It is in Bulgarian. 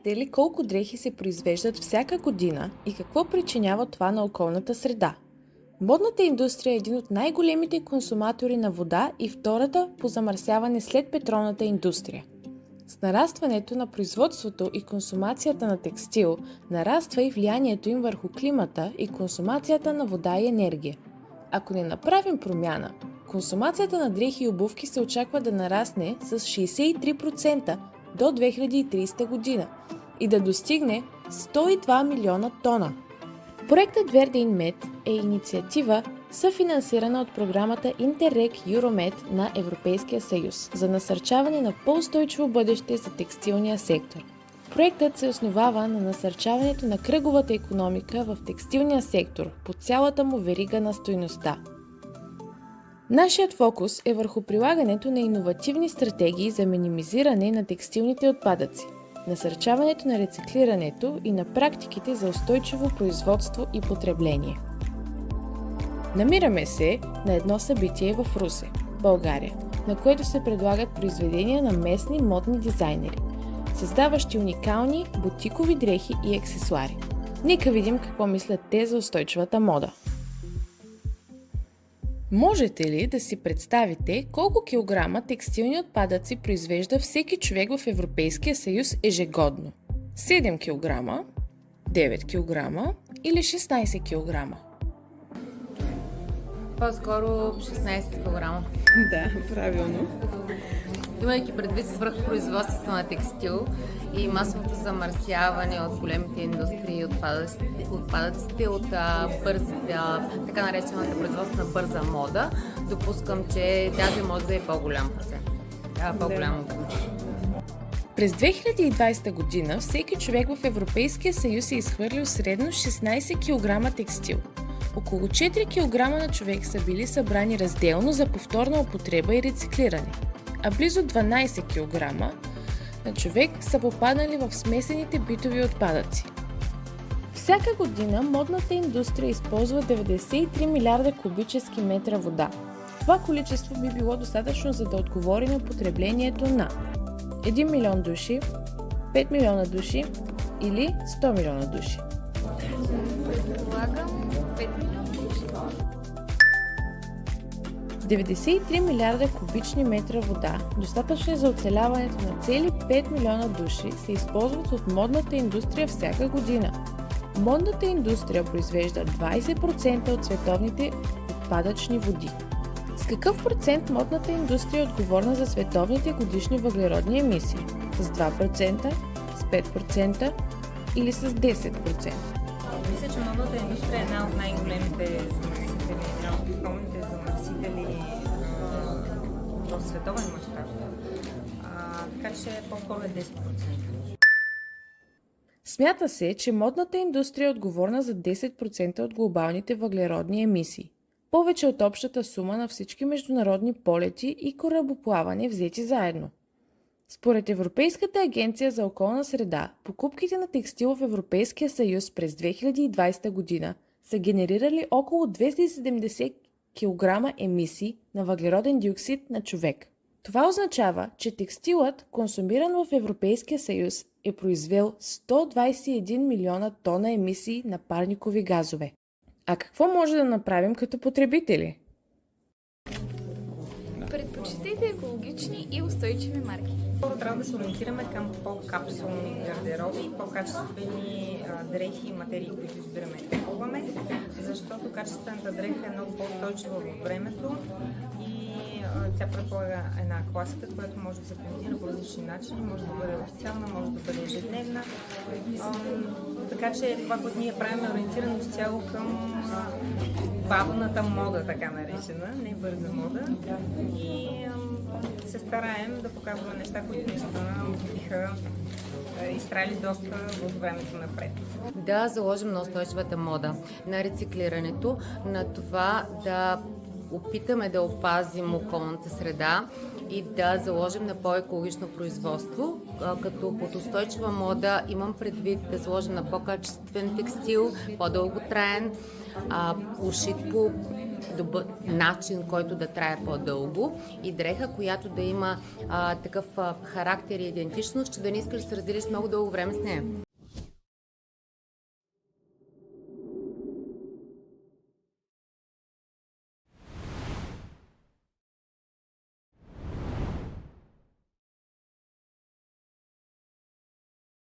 Знаете ли колко дрехи се произвеждат всяка година и какво причинява това на околната среда? Модната индустрия е един от най-големите консуматори на вода и втората по замърсяване след петролната индустрия. С нарастването на производството и консумацията на текстил, нараства и влиянието им върху климата и консумацията на вода и енергия. Ако не направим промяна, консумацията на дрехи и обувки се очаква да нарасне с 63% до 2030 година и да достигне 102 милиона тона. Проектът Verdi е инициатива, съфинансирана от програмата Interreg Euromed на Европейския съюз за насърчаване на по-устойчиво бъдеще за текстилния сектор. Проектът се основава на насърчаването на кръговата икономика в текстилния сектор по цялата му верига на стойността. Нашият фокус е върху прилагането на иновативни стратегии за минимизиране на текстилните отпадъци, насърчаването на рециклирането и на практиките за устойчиво производство и потребление. Намираме се на едно събитие в Русе, България, на което се предлагат произведения на местни модни дизайнери, създаващи уникални бутикови дрехи и аксесуари. Нека видим какво мислят те за устойчивата мода. Можете ли да си представите колко килограма текстилни отпадъци произвежда всеки човек в Европейския съюз ежегодно? 7 кг, 9 кг или 16 кг? По-скоро 16 кг. Да, правилно. Имайки предвид свръхпроизводството на текстил и масовото замърсяване от големите индустрии, отпадъците от така наречената производство на бърза мода, допускам, че тази може да е по-голям процент. По-голямо. През 2020 година всеки човек в Европейския съюз е изхвърлил средно 16 кг текстил. Около 4 кг на човек са били събрани разделно за повторна употреба и рециклиране, а близо 12 кг на човек са попаднали в смесените битови отпадъци. Всяка година модната индустрия използва 93 милиарда кубически метра вода. Това количество би било достатъчно, за да отговори на потреблението на 1 милион души, 5 милиона души или 100 милиона души. Предполагам 5 милиона души. 93 милиарда кубични метра вода, достатъчни за оцеляването на цели 5 милиона души, се използват от модната индустрия всяка година. Модната индустрия произвежда 20% от световните отпадъчни води. С какъв процент модната индустрия е отговорна за световните годишни въглеродни емисии? С 2%, с 5% или с 10%? Мисля, че модната индустрия е една от най-големите замърсители, една от основните замърсители в световен мащаб. Така че по-скоро е 10%. Смята се, че модната индустрия е отговорна за 10% от глобалните въглеродни емисии. Повече от общата сума на всички международни полети и корабоплаване взети заедно. Според Европейската агенция за околна среда, покупките на текстил в Европейския съюз през 2020 година са генерирали около 270 кг емисии на въглероден диоксид на човек. Това означава, че текстилът, консумиран в Европейския съюз, е произвел 121 милиона тона емисии на парникови газове. А какво може да направим като потребители? Предпочитайте екологични и устойчиви марки. Трябва да се ориентираме към по-капсулни гардероби, по-качествени дрехи и материи, които избираме и купуваме, защото качествената дреха е много по-устойчива във времето и тя предполага една класика, която може да се комбинира по различни начини, може да бъде официална, може да бъде ежедневна. Така че това, което ние правим, е ориентирано изцяло към бавната мода, така наречена, не бърза мода. И се стараем да показваме неща, които наистина биха изтрали доста от времето напред. Да заложим на устойчивата мода, на рециклирането, на това да опитаме да опазим околната среда и да заложим на по-екологично производство, като под устойчива мода имам предвид да заложим на по-качествен текстил, по-дълготраен, ушит по добър начин, който да трае по-дълго, и дреха, която да има такъв характер и идентичност, че да не искаш да се разделиш много дълго време с нея.